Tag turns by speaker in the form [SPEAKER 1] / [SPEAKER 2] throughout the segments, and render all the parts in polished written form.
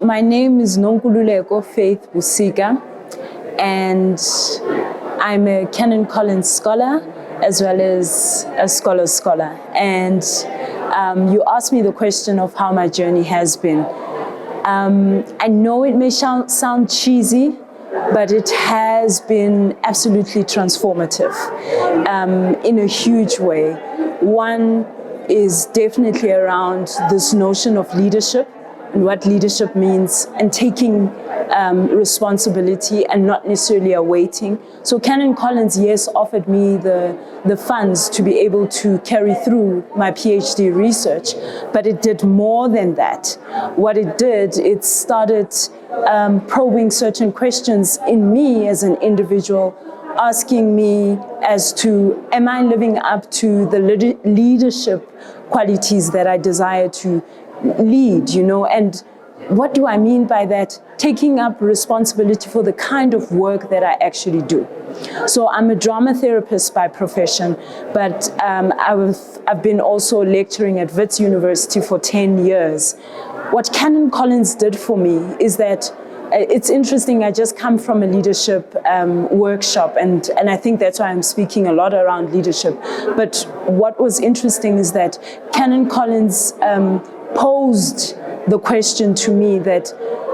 [SPEAKER 1] My name is Nonkululeko Faith Busika, and I'm a Canon Collins scholar as well as a scholar. And you asked me the question of how my journey has been. I know it may sound cheesy, but it has been absolutely transformative in a huge way. One is definitely around this notion of leadership and what leadership means, and taking responsibility and not necessarily awaiting. So Canon Collins, yes, offered me the funds to be able to carry through my PhD research, but it did more than that. What it did, it started probing certain questions in me as an individual, asking me as to, am I living up to the leadership qualities that I desire to lead, and what do I mean by that? Taking up responsibility for the kind of work that I actually do. So I'm a drama therapist by profession, but I've been also lecturing at Wits University for 10 years. What Canon Collins did for me is that it's interesting, I just come from a leadership workshop, and I think that's why I'm speaking a lot around leadership. But what was interesting is that Canon Collins posed the question to me that,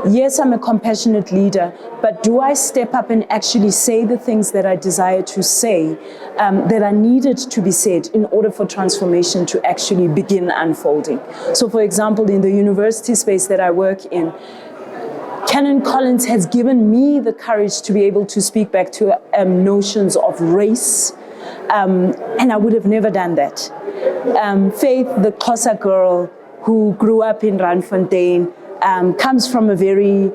[SPEAKER 1] yes, I'm a compassionate leader, but do I step up and actually say the things that I desire to say, that are needed to be said in order for transformation to actually begin unfolding? So for example, in the university space that I work in, Canon Collins has given me the courage to be able to speak back to notions of race, and I would have never done that. Faith, the Xhosa girl who grew up in Randfontein, comes from a very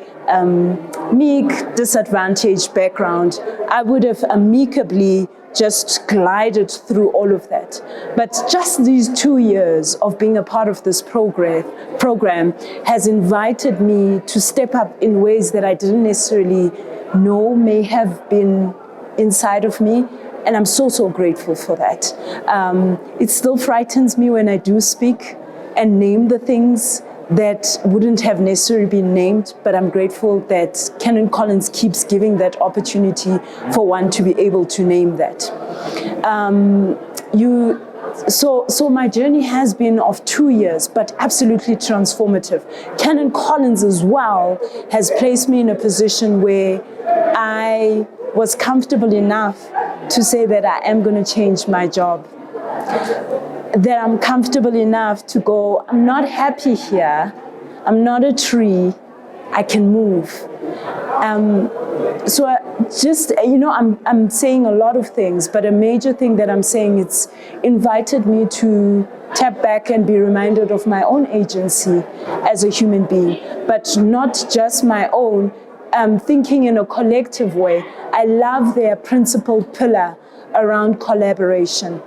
[SPEAKER 1] meek, disadvantaged background. I would have amicably just glided through all of that. But just these 2 years of being a part of this program has invited me to step up in ways that I didn't necessarily know may have been inside of me. And I'm so grateful for that. It still frightens me when I do speak and name the things that wouldn't have necessarily been named, but I'm grateful that Canon Collins keeps giving that opportunity for one to be able to name that. So my journey has been of 2 years, but absolutely transformative. Canon Collins as well has placed me in a position where I was comfortable enough to say that I am going to change my job. That I'm comfortable enough to go, I'm not happy here, I'm not a tree, I can move. So I'm saying a lot of things, but a major thing that I'm saying, it's invited me to tap back and be reminded of my own agency as a human being, but not just my own, thinking in a collective way. I love their principal pillar around collaboration.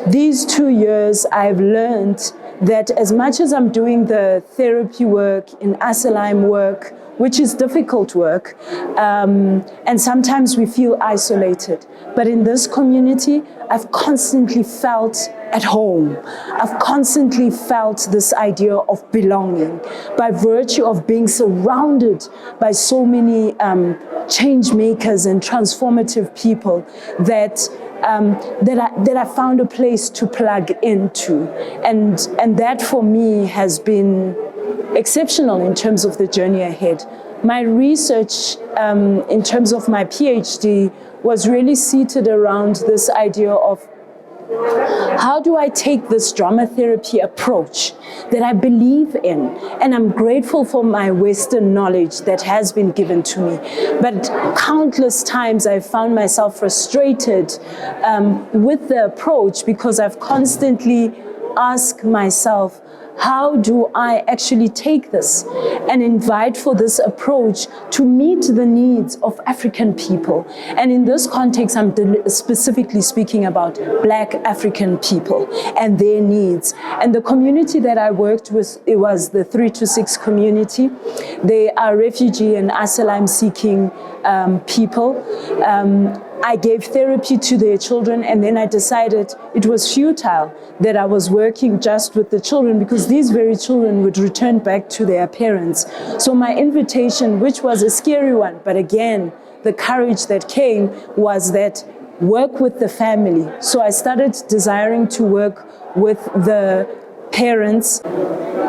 [SPEAKER 1] These 2 years, I've learned that as much as I'm doing the therapy work, in asylum work, which is difficult work, and sometimes we feel isolated, but in this community, I've constantly felt at home. I've constantly felt this idea of belonging by virtue of being surrounded by so many change makers and transformative people that I found a place to plug into. And that for me has been exceptional in terms of the journey ahead. My research in terms of my PhD was really seated around this idea of how do I take this drama therapy approach that I believe in? And I'm grateful for my Western knowledge that has been given to me. But countless times I've found myself frustrated with the approach because I've constantly asked myself, how do I actually take this and invite for this approach to meet the needs of African people? And in this context, I'm specifically speaking about Black African people and their needs. And the community that I worked with, it was the 3 to 6 community. They are refugee and asylum seeking people. I gave therapy to their children, and then I decided it was futile that I was working just with the children, because these very children would return back to their parents. So my invitation, which was a scary one, but again, the courage that came was that work with the family. So I started desiring to work with the parents.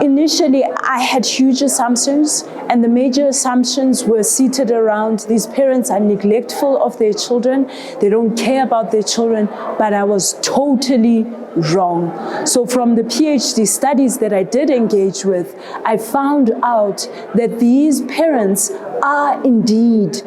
[SPEAKER 1] Initially, I had huge assumptions, and the major assumptions were seated around these parents are neglectful of their children, they don't care about their children, but I was totally wrong. So from the PhD studies that I did engage with, I found out that these parents are indeed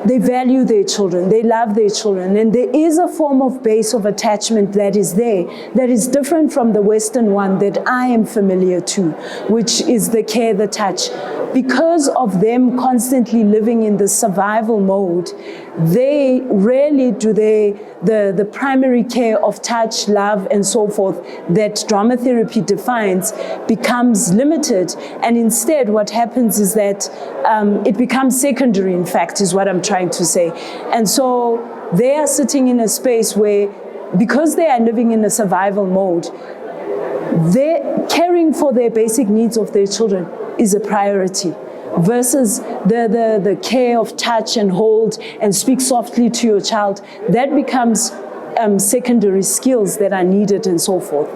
[SPEAKER 1] they value their children, they love their children, and there is a form of base of attachment that is there, that is different from the Western one that I am familiar to, which is the care, the touch. Because of them constantly living in the survival mode, they rarely do the primary care of touch, love, and so forth that drama therapy defines becomes limited. And instead, what happens is that it becomes secondary, in fact, is what I'm trying to say. And so they are sitting in a space where, because they are living in a survival mode, they're caring for their basic needs of their children is a priority, versus the care of touch and hold and speak softly to your child. That becomes secondary skills that are needed and so forth.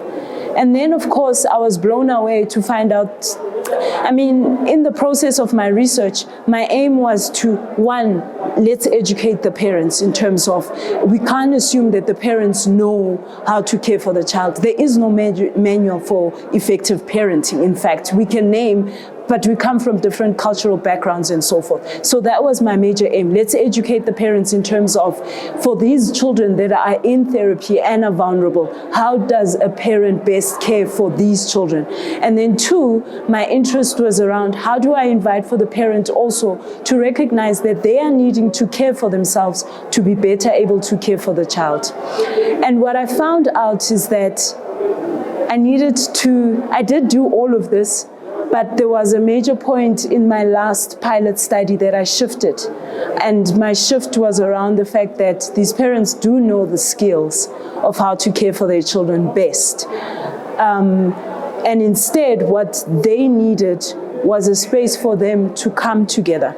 [SPEAKER 1] And then, of course, I was blown away to find out, I mean, in the process of my research, my aim was to, one, let's educate the parents in terms of, we can't assume that the parents know how to care for the child. There is no manual for effective parenting. In fact, we can name, but we come from different cultural backgrounds and so forth. So that was my major aim. Let's educate the parents in terms of, for these children that are in therapy and are vulnerable, how does a parent best care for these children? And then two, my interest was around, how do I invite for the parent also to recognize that they are needing to care for themselves to be better able to care for the child. And what I found out is that I did do all of this, but there was a major point in my last pilot study that I shifted. And my shift was around the fact that these parents do know the skills of how to care for their children best. And instead, what they needed was a space for them to come together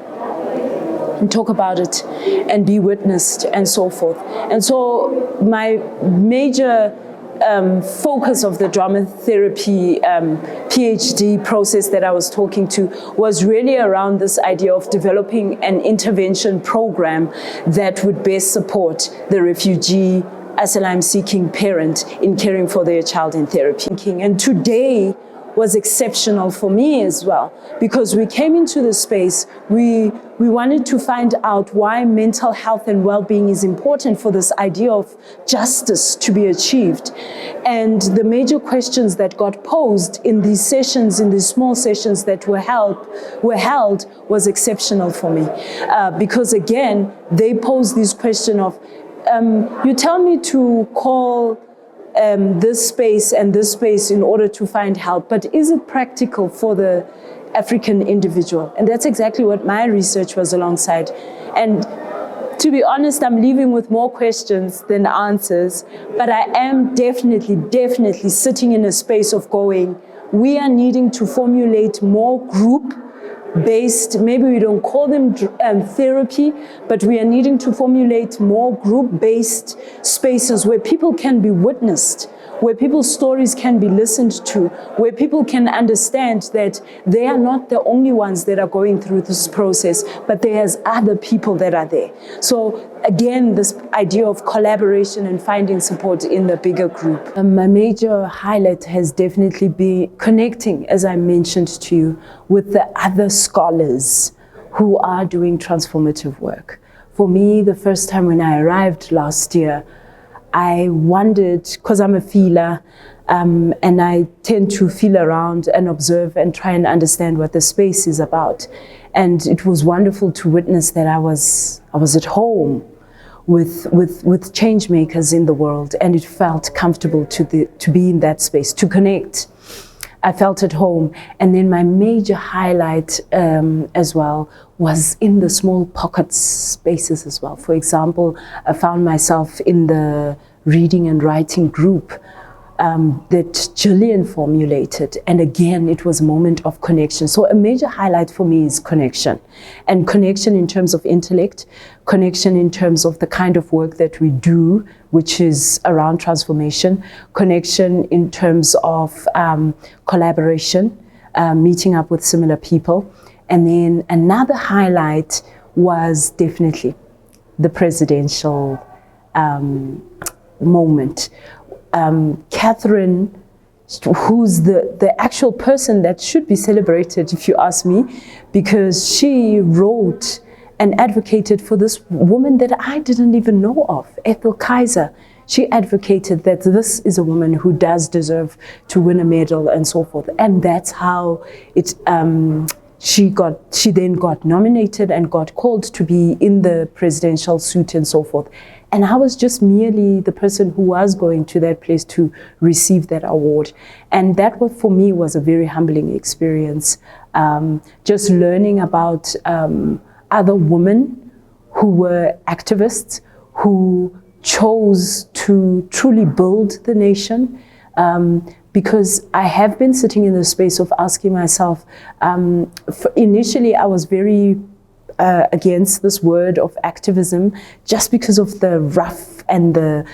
[SPEAKER 1] and talk about it and be witnessed and so forth. And so my major focus of the drama therapy PhD process that I was talking to was really around this idea of developing an intervention program that would best support the refugee asylum-seeking parent in caring for their child in therapy. And today was exceptional for me as well, because we came into the space, we wanted to find out why mental health and well-being is important for this idea of justice to be achieved. And the major questions that got posed in these sessions, in these small sessions that were held, was exceptional for me. Because again, they posed this question of, you tell me to call this space and this space in order to find help, but is it practical for the African individual? And that's exactly what my research was alongside. And to be honest, I'm leaving with more questions than answers, but I am definitely sitting in a space of going, we are needing to formulate more group-based, maybe we don't call them therapy, but we are needing to formulate more group-based spaces where people can be witnessed, where people's stories can be listened to, where people can understand that they are not the only ones that are going through this process, but there's other people that are there. So again, this idea of collaboration and finding support in the bigger group. My major highlight has definitely been connecting, as I mentioned to you, with the other scholars who are doing transformative work. For me, the first time when I arrived last year, I wondered, because I'm a feeler, and I tend to feel around and observe and try and understand what the space is about. And it was wonderful to witness that I was at home with change makers in the world, and it felt comfortable to be in that space, to connect. I felt at home. And then my major highlight as well was in the small pocket spaces as well. For example, I found myself in the reading and writing group that Gillian formulated. And again, it was a moment of connection. So a major highlight for me is connection. And connection in terms of intellect, connection in terms of the kind of work that we do, which is around transformation, connection in terms of collaboration, meeting up with similar people. And then another highlight was definitely the presidential moment. Catherine, who's the actual person that should be celebrated, if you ask me, because she wrote and advocated for this woman that I didn't even know of, Ethel Kaiser. She advocated that this is a woman who does deserve to win a medal and so forth. And that's how it, she then got nominated and got called to be in the presidential suite and so forth. And I was just merely the person who was going to that place to receive that award. And that was, for me, was a very humbling experience. Just learning about other women who were activists, who chose to truly build the nation. Because I have been sitting in the space of asking myself, initially I was very against this word of activism just because of the rough and the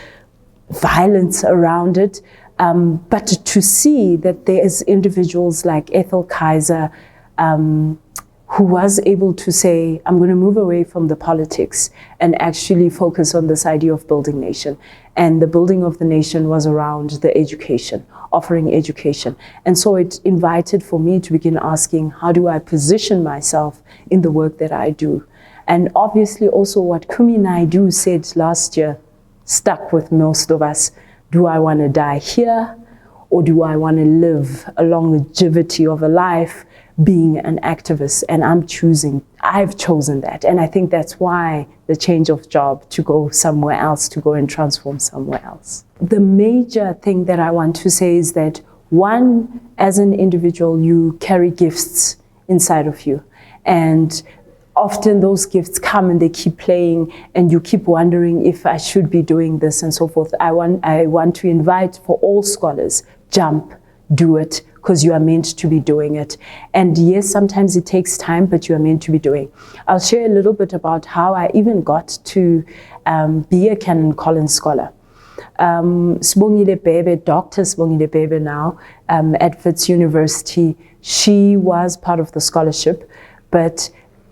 [SPEAKER 1] violence around it. But to see that there is individuals like Ethel Kaiser who was able to say, I'm going to move away from the politics and actually focus on this idea of building nation. And the building of the nation was around the education, offering education. And so it invited for me to begin asking, how do I position myself in the work that I do? And obviously also what Kumi Naidoo said last year stuck with most of us. Do I want to die here, or do I want to live a longevity of a life being an activist? And I've chosen that. And I think that's why the change of job, to go somewhere else, to go and transform somewhere else. The major thing that I want to say is that, one, as an individual, you carry gifts inside of you. And often those gifts come and they keep playing, and you keep wondering if I should be doing this and so forth. I want to invite for all scholars, jump, do it, because you are meant to be doing it. And yes, sometimes it takes time, but you are meant to be doing. I'll share a little bit about how I even got to be a Canon Collins scholar. Sibongile Bebe, Dr. Sibongile Bebe now, at Wits University, she was part of the scholarship, but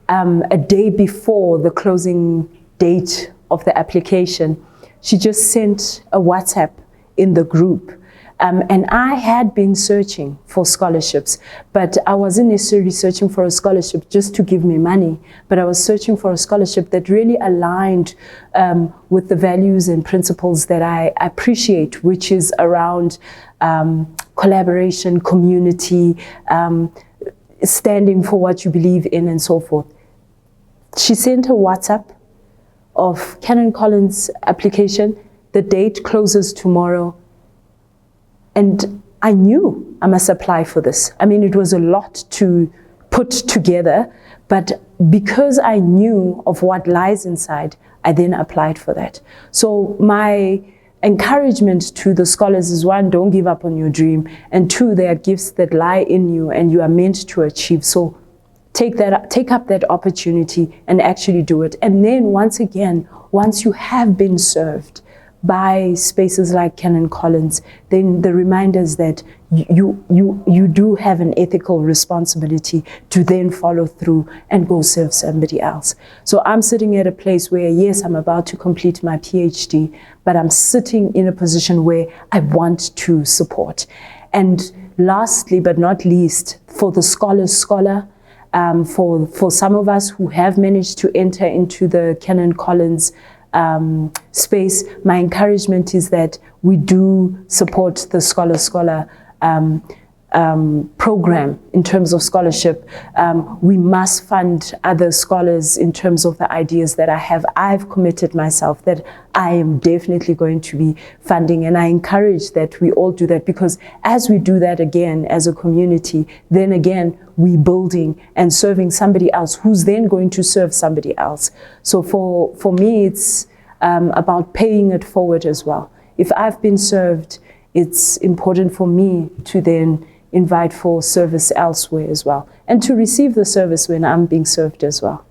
[SPEAKER 1] a day before the closing date of the application, she just sent a WhatsApp in the group. And I had been searching for scholarships, but I wasn't necessarily searching for a scholarship just to give me money, but I was searching for a scholarship that really aligned with the values and principles that I appreciate, which is around collaboration, community, standing for what you believe in and so forth. She sent a WhatsApp of Canon Collins application. The date closes tomorrow. And I knew I must apply for this. I mean, it was a lot to put together, but because I knew of what lies inside, I then applied for that. So my encouragement to the scholars is, one, don't give up on your dream, and two, there are gifts that lie in you and you are meant to achieve. So take up that opportunity and actually do it. And then once again, once you have been served by spaces like Canon Collins, then the reminders that you do have an ethical responsibility to then follow through and go serve somebody else. So I'm sitting at a place where, yes, I'm about to complete my PhD, but I'm sitting in a position where I want to support. And lastly, but not least, for the scholar's scholar, for some of us who have managed to enter into the Canon Collins space, my encouragement is that we do support the scholar program in terms of scholarship. We must fund other scholars in terms of the ideas that I have. I've committed myself that I am definitely going to be funding, and I encourage that we all do that, because as we do that again as a community, then again we building and serving somebody else who's then going to serve somebody else. So for me, it's about paying it forward as well. If I've been served, it's important for me to then invite for service elsewhere as well, and to receive the service when I'm being served as well.